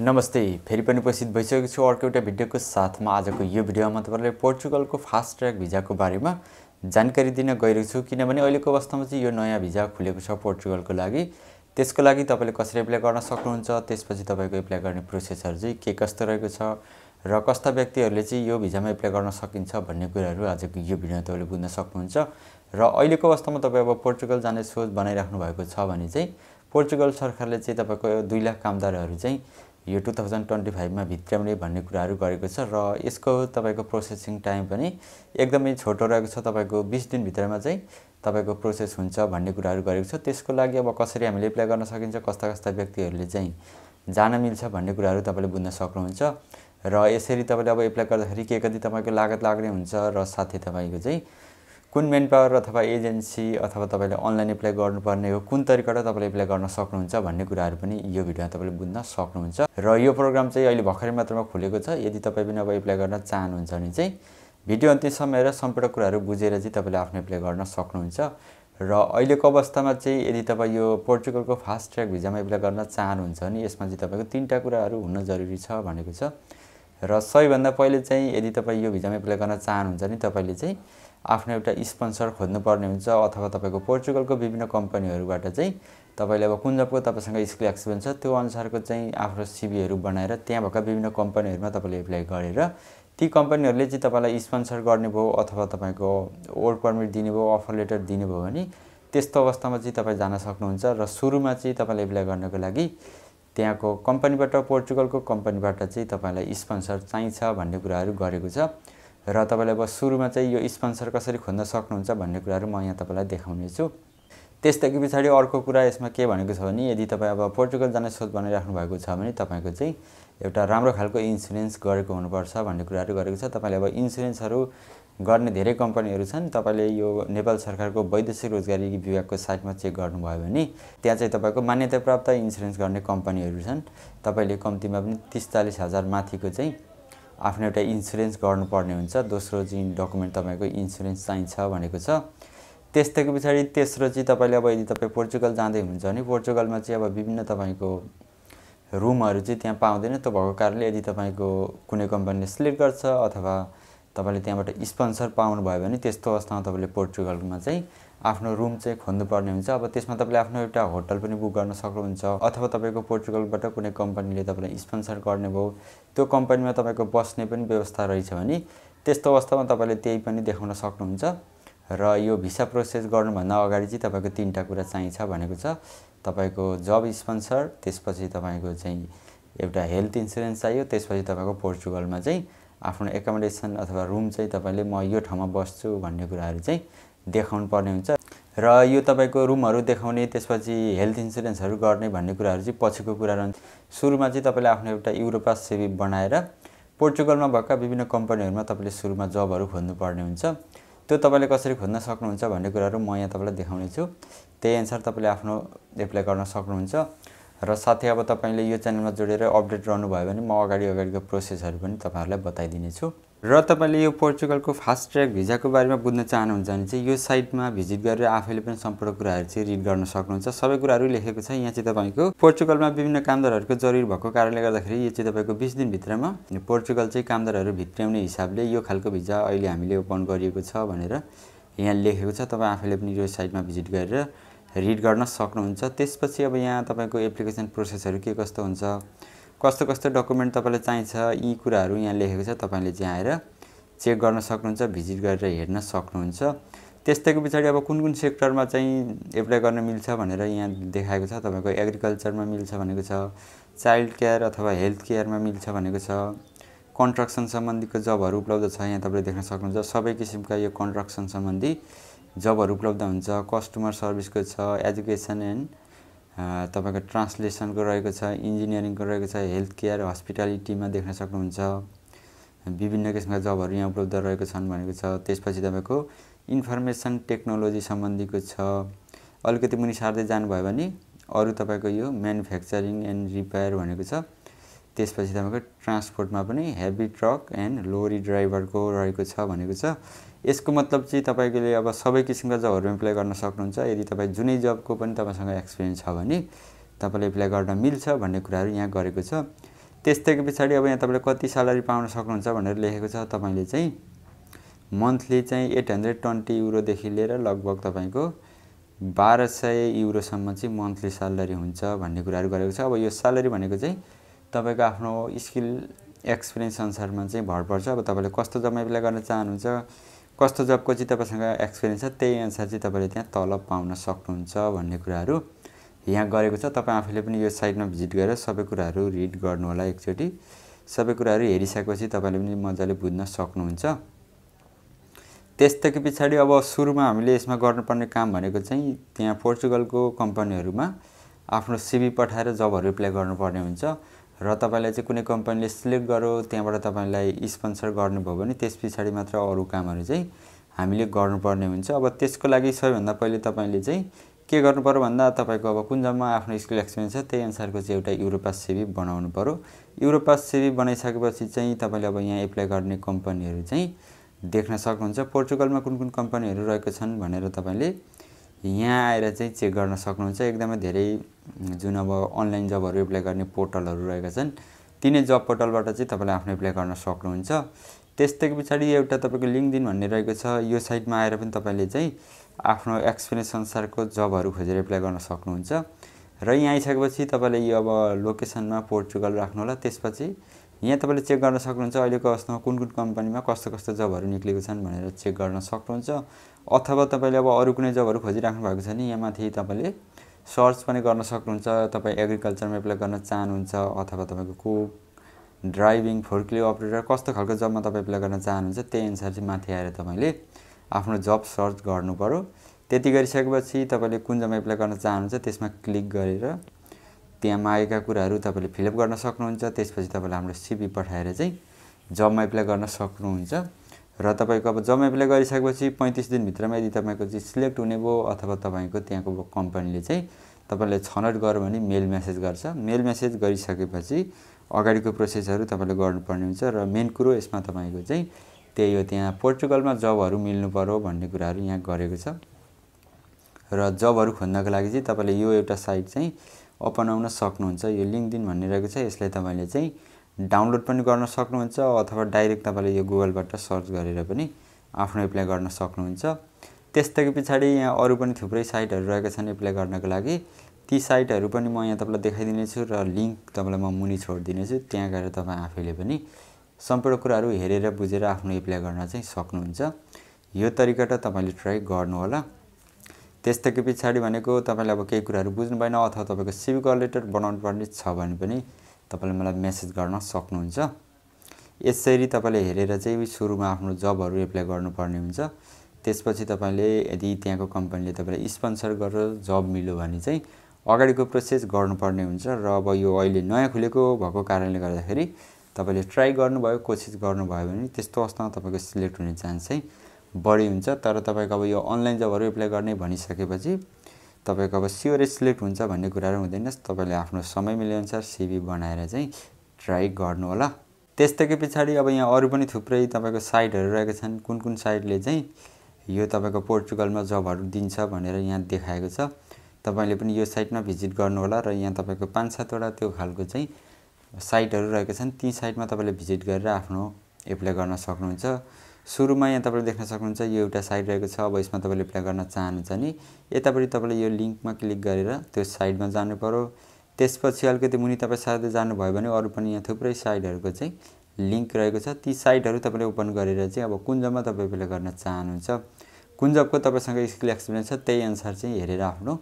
नमस्ते, फेरि पनि उपस्थित भइसकेको छु अर्को एउटा भिडियोको साथमा। आजको यो भिडियोमा तपाईहरुलाई पोर्चुगलको फास्ट ट्र्याक भिजाको बारेमा जानकारी दिन गइरहेको छु, किनभने अहिलेको अवस्थामा चाहिँ यो नयाँ भिजा खुलेको छ पोर्चुगलको लागि। त्यसको लागि तपाईले कसरी एप्लाई गर्न सक्नुहुन्छ, त्यसपछि तपाईको एप्लाई गर्ने प्रोसेसहरु चाहिँ के कस्तो रहेको छ र कस्ता व्यक्तिहरुले चाहिँ यो भिजामा एप्लाई गर्न सकिन्छ भन्ने कुराहरु आजको यो भिडियोमा तपाईले बुझ्न सक्नुहुन्छ। र अहिलेको अवस्थामा तपाई अब पोर्चुगल जाने सोच बनाइराख्नु भएको छ भने चाहिँ पोर्चुगल सरकारले चाहिँ तपाईको 2 लाख कामदारहरु चाहिँ यो 2025 मा भित्र्याउने भन्ने कुराहरु गरेको छ र यसको तपाईको प्रोसेसिङ टाइम पनि एकदमै छोटो रहेको छ। तपाईको 20 दिन भित्रमा चाहिँ तपाईको प्रोसेस हुन्छ भन्ने कुराहरु गरेको छ। त्यसको लागि अब कसरी हामीले एप्लाई गर्न सकिन्छ, कस्ता व्यक्तिहरुले चाहिँ जान मिल्छ भन्ने कुराहरु तपाईले बुझ्न सक्नुहुन्छ। र यसरी तपाईले अब एप्लाई गर्दाखेरि के कति तपाईको लागत लाग्ने हुन्छ र साथै तपाईको चाहिँ कुन मेन पावर अथवा एजेन्सी अथवा तपाईले अनलाइन एप्लाई गर्नुपर्ने हो, कुन तरिकाबाट तपाईले एप्लाई गर्न सक्नुहुन्छ भन्ने कुराहरु पनि यो भिडियोमा तपाईले बुझ्न सक्नुहुन्छ। र यो प्रोग्राम चाहिँ अहिले भर्खरै मात्रमा खुलेको छ। यदि तपाई पनि अब एप्लाई गर्न चाहनुहुन्छ भने चाहिँ भिडियो अन्त्यसम्म हेरेर सम्पूर्ण कुराहरु बुझेर चाहिँ तपाईले आफ्नो एप्लाई गर्न सक्नुहुन्छ। र अहिलेको अवस्थामा चाहिँ यदि तपाई यो पोर्चुगलको फास्ट ट्र्याक भिजामा एप्लाई गर्न चाहनुहुन्छ भने यसमा चाहिँ तपाईको 3टा कुराहरु हुन जरुरी छ भनेको छ। र सबैभन्दा पहिले चाहिँ यदि तपाई यो भिजामा एप्लाई गर्न चाहनुहुन्छ भने तपाईले चाहिँ आफ्नो एउटा स्पोन्सर खोज्नु पर्ने हुन्छ अथवा तपाईको पोर्चुगलको विभिन्न कम्पनीहरुबाट चाहिँ तपाईले अब कुन जबको तपाईसँग स्किल एक्सपिरियन्स छ त्यो अनुसारको चाहिँ आफ्नो सीभीहरु बनाएर त्यहाँ भएका विभिन्न कम्पनीहरुमा तपाईले एप्लाई गरेर ती कम्पनीहरुले चाहिँ तपाईलाई स्पोन्सर गर्ने भो अथवा तपाईको वर्क परमिट दिने भो, अफर लेटर दिने भो भने त्यस्तो अवस्थामा चाहिँ तपाई जान सक्नुहुन्छ। र सुरुमा चाहिँ तपाईले एप्लाई गर्नको लागि त्यहाँको कम्पनीबाट, पोर्चुगलको कम्पनीबाट चाहिँ तपाईलाई स्पोन्सर चाहिन्छ भन्ने कुराहरु गरेको छ। र तपाईले अब सुरुमा चाहिँ यो स्पोन्सर कसरी खोज्न सक्नुहुन्छ भन्ने कुराहरु म यहाँ तपाईलाई देखाउने छु। त्यसदेखि पछाडी अर्को कुरा यसमा के भनेको छ भने यदि तपाई अब पोर्चुगल जाने सोच बनाइराख्नु भएको छ भने तपाईको चाहिँ एउटा राम्रो खालको इन्स्योरेन्स गरेको हुनुपर्छ भन्ने कुराहरु गरेको छ। तपाईले अब इन्स्योरेन्सहरु गर्ने धेरै कम्पनीहरु छन्। तपाईले यो नेपाल सरकारको वैदेशिक रोजगारी विभागको साइटमा चेक गर्नुभयो भने त्यहाँ चाहिँ तपाईको मान्यता प्राप्त इन्स्योरेन्स गर्ने कम्पनीहरु छन्। तपाईले कम्तिमा पनि 30-40 हजार माथिको चाहिँ आफ्नो एउटा इन्स्योरेन्स गर्नुपर्ने हुन्छ। दोस्रो चाहिँ डकुमेन्ट तपाईको इन्स्योरेन्स चाहिन्छ भनेको छ। त्यसदेखि पछाडी तेस्रो चाहिँ तपाईले अब यदि तपाई पोर्चुगल जाँदै हुनुहुन्छ भने पोर्चुगलमा चाहिँ अब विभिन्न तपाईको रुमहरु चाहिँ त्यहाँ पाउँदैन। त्यो भएको कारणले यदि तपाईको कुनै कम्पनीले सिलेक्ट गर्छ अथवा तपाईले त्यहाँबाट स्पोन्सर पाउनु भयो भने त्यस्तो अवस्थामा तपाईले पोर्चुगलमा चाहिँ आफ्नो रुम चाहिँ खोज्नु पर्ने हुन्छ। अब त्यसमा तपाईले आफ्नो एउटा होटल पनि बुक गर्न सक्नुहुन्छ अथवा तपाईको पोर्चुगलबाट कुनै कम्पनीले तपाईलाई स्पोन्सर गर्ने भो, त्यो कम्पनीमा तपाईको बस्ने पनि व्यवस्था रहेछ भने त्यस्तो अवस्थामा तपाईले त्यही पनि देखाउन सक्नुहुन्छ। र यो भिसा प्रोसेस गर्नुभन्दा अगाडि चाहिँ तपाईको 3टा कुरा चाहिन्छ भनेको छ। तपाईको जब स्पोन्सर, त्यसपछि तपाईको चाहिँ एउटा हेल्थ इन्स्योरेन्स चाहियो, त्यसपछि तपाईको पोर्चुगलमा चाहिँ आफ्नो एकोमोडेसन अथवा रुम चाहिँ तपाईले म यो ठाउँमा बस्छु भन्ने कुराहरु चाहिँ देखाउनु पर्ने हुन्छ। र यो तपाईको रुमहरु देखाउने, त्यसपछि हेल्थ इन्स्योरेन्सहरु गर्ने भन्ने कुराहरु चाहिँ पछिको कुरा रहन्छ। सुरुमा चाहिँ तपाईले आफ्नो एउटा युरोपास सीभी बनाएर पोर्चुगलमा भएका विभिन्न कम्पनीहरुमा तपाईले सुरुमा जबहरु खोज्नु पर्ने हुन्छ। त्यो तपाईले कसरी खोज्न सक्नुहुन्छ भन्ने कुराहरु म यहाँ तपाईलाई देखाउने छु। त्यही अनुसार तपाईले आफ्नो एप्लाई गर्न सक्नुहुन्छ। र साथै अब तपाईले यो च्यानलमा जोडेर अपडेट रहनु भयो भने म अगाडिको प्रोसेसहरु पनि तपाईहरुलाई बताइदिने छु। र तपाईले यो पोर्चुगलको फास्ट ट्र्याक भिजाको बारेमा बुझ्न चाहनुहुन्छ भने चाहिँ यो साइटमा भिजिट गरेर आफैले पनि सम्पूर्ण कुराहरु चाहिँ रिड गर्न सक्नुहुन्छ। सबै कुराहरु लेखेको छ। यहाँ चाहिँ तपाईको पोर्चुगलमा विभिन्न कामदारहरुको जरुरी भएको कारणले गर्दाखेरि यो चाहिँ तपाईको 20 दिन भित्रमा पोर्चुगल चाहिँ कामदारहरु भित्र्याउने हिसाबले यो खालको भिजा अहिले हामीले ओपन गरिएको छ भनेर यहाँ लेखेको छ। तपाई आफैले पनि यो साइटमा भिजिट गरेर रिड गर्न सक्नुहुन्छ। त्यसपछि अब यहाँ तपाईको एप्लिकेसन प्रोसेसहरु के कस्तो हुन्छ, कस्तो डकुमेन्ट तपाईलाई चाहिन्छ, यी कुराहरु यहाँ लेखेको छ। तपाईले चाहिँ आएर चेक गर्न सक्नुहुन्छ, भिजिट गरेर हेर्न सक्नुहुन्छ। त्यसदेखि पछाडी अब कुन सेक्टरमा चाहिँ एप्लाई गर्न मिल्छ भनेर यहाँ देखाएको छ। तपाईको एग्रिकल्चरमा मिल्छ भनेको छ, चाइल्ड केयर अथवा हेल्थ केयरमा मिल्छ भनेको छ, कन्स्ट्रक्सन सम्बन्धीको जबहरु उपलब्ध छ। यहाँ तपाईले देख्न सक्नुहुन्छ सबै किसिमका यो कन्स्ट्रक्सन सम्बन्धी जबहरु उपलब्ध हुन्छ। कस्टमर सर्भिसको छ, एजुकेसन एन्ड तपाईको ट्रान्सलेसनको रहेको छ, इन्जिनियरिङको रहेको छ, हेल्थ केयर, हस्पिटालिटीमा देख्न सक्नुहुन्छ। विभिन्न किसिमका जबहरु यहाँ उपलब्ध रहेको छन् भनेको छ। त्यसपछि तपाईको इन्फर्मेसन टेक्नोलोजी सम्बन्धीको छ। अलिकति मुनि सार्दै जानुभयो भने अरु तपाईको यो म्यानुफ्याक्चरिङ एन्ड रिपेयर भनेको छ। त्यसपछि तपाईको ट्रान्सपोर्टमा पनि हेभी ट्रक एन्ड लोरी ड्राइभरको रहेको छ भनेको छ। यसको मतलब चाहिँ तपाईले अब सबै किसिमका जबहरु एप्लाई गर्न सक्नुहुन्छ। यदि तपाई जुनै जबको पनि तपाईसँग एक्सपिरियन्स छ भने तपाईले एप्लाई गर्न मिल्छ भन्ने कुराहरु यहाँ गरेको छ। त्यसैको पछाडि अब यहाँ तपाईँले कति स्यालेरी पाउन सक्नुहुन्छ भनेर लेखेको छ। तपाईँले चाहिँ मन्थली चाहिँ 820 युरोदेखि लिएर लगभग तपाईँको 1200 युरोसम्म चाहिँ मन्थली स्यालेरी हुन्छ भन्ने कुराहरू गरेको छ। अब यो स्यालेरी भनेको चाहिँ तपाईँको आफ्नो स्किल एक्सपिरियन्स अनुसारमा चाहिँ भर पर्छ। अब तपाईँले कस्तो जबमा एप्लाई गर्न चाहनुहुन्छ, कस्तो जबको चाहिँ तपाईँसँग एक्सपिरियन्स छ, त्यही अनुसार चाहिँ तपाईँले त्यहाँ तलब पाउन सक्नुहुन्छ भन्ने कुराहरू यहाँ गरेको छ। तपाईँ आफैले पनि यो साइटमा भिजिट गरेर सबै कुराहरू रिड गर्नु होला। एकचोटि सबै कुराहरू हेरिसकेपछि तपाईँले पनि मजाले बुझ्न सक्नुहुन्छ। त्यसैको पछाडि अब सुरुमा हामीले यसमा गर्नुपर्ने काम भनेको चाहिँ त्यहाँ पोर्चुगलको कम्पनीहरूमा आफ्नो सिभी पठाएर जबहरू एप्लाई गर्नुपर्ने हुन्छ र तपाईँलाई चाहिँ कुनै कम्पनीले सिलेक्ट गर्यो, त्यहाँबाट तपाईँलाई स्पोन्सर गर्नुभयो भने त्यस पछाडि मात्र अरू कामहरू चाहिँ हामीले गर्नुपर्ने हुन्छ। अब त्यसको लागि सबैभन्दा पहिले तपाईँले चाहिँ के गर्नु पर्यो भन्दा तपाईँको अब कुन जबमा आफ्नो स्किल एक्सपिरियन्स छ त्यही अनुसारको चाहिँ एउटा युरोपास सिभी बनाउनु पर्यो। युरोपास सिभी बनाइसकेपछि चाहिँ तपाईँले अब यहाँ एप्लाई गर्ने कम्पनीहरू चाहिँ देख्न सक्नुहुन्छ। पोर्चुगलमा कुन कुन कम्पनीहरू रहेको छन् भनेर तपाईँले यहाँ आएर चाहिँ चेक गर्न सक्नुहुन्छ। एकदमै धेरै जुन अब अनलाइन जबहरू एप्लाई गर्ने पोर्टलहरू रहेका छन् तिनै जब पोर्टलबाट चाहिँ तपाईँले आफ्नो एप्लाई गर्न सक्नुहुन्छ। त्यसैको पछाडि एउटा तपाईँको लिङ्कडिन भन्ने रहेको छ। यो साइटमा आएर पनि तपाईँले चाहिँ आफ्नो एक्सपिरियन्स अनुसारको जबहरू खोजेर एप्लाई गर्न सक्नुहुन्छ। र यहाँ आइसकेपछि तपाईँले यो अब लोकेसनमा पोर्चुगल राख्नु होला। त्यसपछि यहाँ तपाईँले चेक गर्न सक्नुहुन्छ अहिलेको अवस्थामा कुन कुन कम्पनीमा कस्तो कस्तो जबहरू निक्लेको छन् भनेर चेक गर्न सक्नुहुन्छ। अथवा तपाईँले अब अरू कुनै जबहरू खोजिराख्नु भएको छ भने यहाँ माथि तपाईँले सर्च पनि गर्न सक्नुहुन्छ। तपाईँ एग्रिकल्चरमा एप्लाई गर्न चाहनुहुन्छ अथवा तपाईँको कुक, ड्राइभिङ, फोर्कलिफ्ट अपरेटर कस्तो खालको जबमा तपाईँ एप्लाई गर्न चाहनुहुन्छ त्यही अनुसार चाहिँ माथि आएर तपाईँले आफ्नो जब सर्च गर्नु पर्यो। त्यति गरिसकेपछि तपाईँले कुन जबमा एप्लाई गर्न चाहनुहुन्छ त्यसमा क्लिक गरेर त्यहाँ मागेका कुराहरू तपाईँले फिलअप गर्न सक्नुहुन्छ। त्यसपछि तपाईँले हाम्रो सिभी पठाएर चाहिँ जबमा एप्लाई गर्न सक्नुहुन्छ। र तपाईँको अब जबमा एप्लाई गरिसकेपछि 35 दिनभित्रमा यदि तपाईँको चाहिँ सिलेक्ट हुने भयो अथवा तपाईँको त्यहाँको कम्पनीले चाहिँ तपाईँले छनौट गर्यो भने मेल मेसेज गर्छ। मेल मेसेज गरिसकेपछि अगाडिको प्रोसेसहरू तपाईँले गर्नुपर्ने हुन्छ। र मेन कुरो यसमा तपाईँको चाहिँ त्यही हो, त्यहाँ पोर्चुगलमा जबहरू मिल्नु पर्यो भन्ने कुराहरू यहाँ गरेको छ। र जबहरू खोज्नको लागि चाहिँ तपाईँले यो एउटा साइट चाहिँ अपनाउन सक्नुहुन्छ। यो लिङ्कडिन भन्ने रहेको छ। यसलाई तपाईँले चाहिँ डाउनलोड पनि गर्न सक्नुहुन्छ अथवा डाइरेक्ट तपाईँले यो गुगलबाट सर्च गरेर पनि आफ्नो एप्लाई गर्न सक्नुहुन्छ। त्यसैको पछाडि यहाँ अरू पनि थुप्रै साइटहरू रहेका छन् एप्लाई गर्नको लागि। ती साइटहरू पनि म यहाँ तपाईँलाई देखाइदिनेछु र लिङ्क तपाईँलाई म मुनि छोडिदिनेछु। त्यहाँ गएर तपाईँ आफैले पनि सम्पूर्ण कुराहरू हेरेर बुझेर आफ्नो एप्लाई गर्न चाहिँ सक्नुहुन्छ। यो तरिकाबाट तपाईँले ट्राई गर्नु होला। त्यसैको पछाडि भनेको तपाईँले अब केही कुराहरू बुझ्नु भएन अथवा तपाईँको सिभी कभर लेटर बनाउनु पर्ने छ भने पनि तपाईँले मलाई मेसेज गर्न सक्नुहुन्छ। यसरी तपाईँले हेरेर चाहिँ सुरुमा आफ्नो जबहरू एप्लाई गर्नुपर्ने हुन्छ। त्यसपछि तपाईँले यदि त्यहाँको कम्पनीले तपाईँलाई स्पोन्सर गरेर जब मिल्यो भने चाहिँ अगाडिको प्रोसेस गर्नुपर्ने हुन्छ। र अब यो अहिले नयाँ खुलेको भएको कारणले गर्दाखेरि तपाईँले ट्राई गर्नुभयो, कोसिस गर्नुभयो भने त्यस्तो अवस्थामा तपाईँको सिलेक्ट हुने चान्स चाहिँ बढी हुन्छ। तर तपाईँको अब यो अनलाइन जबहरू एप्लाई गर्ने भनिसकेपछि तपाईँको अब स्योरै सिलेक्ट हुन्छ भन्ने कुराहरू हुँदैन। तपाईँले आफ्नो समय मिलेअनुसार सिभी बनाएर चाहिँ ट्राई गर्नु होला। त्यसैको पछाडि अब यहाँ अरू पनि थुप्रै तपाईँको साइटहरू रहेका छन्। कुन कुन साइटले चाहिँ यो तपाईँको पोर्चुगलमा जबहरू दिन्छ भनेर यहाँ देखाएको छ। तपाईँले पनि यो साइटमा भिजिट गर्नु होला। र यहाँ तपाईँको 5-7 वटा त्यो खालको चाहिँ साइटहरू रहेका छन्। ती साइटमा तपाईँले भिजिट गरेर आफ्नो एप्लाई गर्न सक्नुहुन्छ। सुरुमा यहाँ तपाईँले देख्न सक्नुहुन्छ यो एउटा साइट रहेको छ। अब यसमा तपाईँले एप्लाई गर्न चाहनुहुन्छ नि यतापट्टि तपाईँले यो लिङ्कमा क्लिक गरेर त्यो साइटमा जानु पर्यो। त्यसपछि अलिकति मुनि तपाईँ सार्दै जानुभयो भने अरू पनि यहाँ थुप्रै साइटहरूको चाहिँ लिङ्क रहेको छ। ती साइटहरू तपाईँले ओपन गरेर चाहिँ अब कुन जबमा तपाईँ एप्लाई गर्न चाहनुहुन्छ, कुन जबको तपाईँसँग स्किल एक्सपिरियन्स छ त्यही अनुसार चाहिँ हेरेर आफ्नो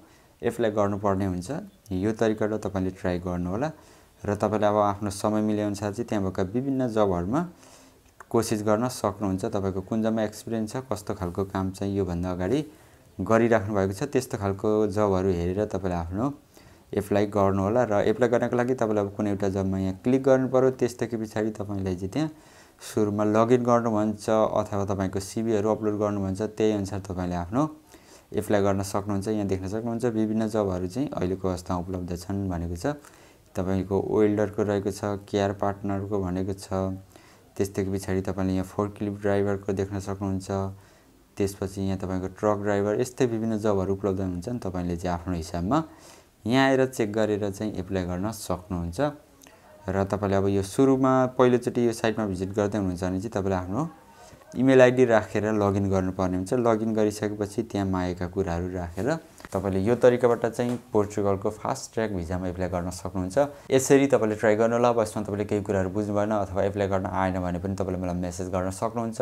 एप्लाई गर्नुपर्ने हुन्छ। यो तरिकाबाट तपाईँले ट्राई गर्नु होला। र तपाईँले अब आफ्नो समय मिलेअनुसार चाहिँ त्यहाँ भएका विभिन्न जबहरूमा कोसिस गर्न सक्नुहुन्छ। तपाईँको कुन जबमा एक्सपिरियन्स छ, कस्तो खालको काम चाहिँ योभन्दा अगाडि गरिराख्नु भएको छ त्यस्तो खालको जबहरू हेरेर तपाईँले आफ्नो एप्लाई गर्नु होला। र एप्लाई गर्नको लागि तपाईँले अब कुनै एउटा जबमा यहाँ क्लिक गर्नु पर्यो। त्यसैको पछाडि तपाईँलाई चाहिँ त्यहाँ सुरुमा लगइन गर्नु भन्छ अथवा तपाईँको सिभीहरू अपलोड गर्नु भन्छ। त्यही अनुसार तपाईँले आफ्नो एप्लाई गर्न सक्नुहुन्छ। यहाँ देख्न सक्नुहुन्छ विभिन्न जबहरू चाहिँ अहिलेको अवस्थामा उपलब्ध छन् भनेको छ। तपाईँको वेल्डरको रहेको छ, केयर पार्टनरको भनेको छ। त्यसैको पछाडि तपाईँले यहाँ फोर्कलिफ्ट ड्राइभरको देख्न सक्नुहुन्छ। त्यसपछि यहाँ तपाईँको ट्रक ड्राइभर, यस्तै विभिन्न जबहरू उपलब्ध हुन्छन्। तपाईँले चाहिँ आफ्नो हिसाबमा यहाँ आएर चेक गरेर चाहिँ एप्लाई गर्न सक्नुहुन्छ। र तपाईँले अब यो सुरुमा पहिलोचोटि यो साइटमा भिजिट गर्दै हुनुहुन्छ भने चाहिँ तपाईँले आफ्नो इमेल आइडी राखेर लगइन गर्नुपर्ने हुन्छ। लगइन गरिसकेपछि त्यहाँ मागेका कुराहरू राखेर तपाईँले यो तरिकाबाट चाहिँ पोर्चुगलको फास्ट ट्र्याक भिजामा एप्लाई गर्न सक्नुहुन्छ। यसरी तपाईँले ट्राई गर्नु होला। बसमा तपाईँले केही कुराहरू बुझ्नु भएन अथवा एप्लाई गर्न आएन भने पनि तपाईँले मलाई मेसेज गर्न सक्नुहुन्छ।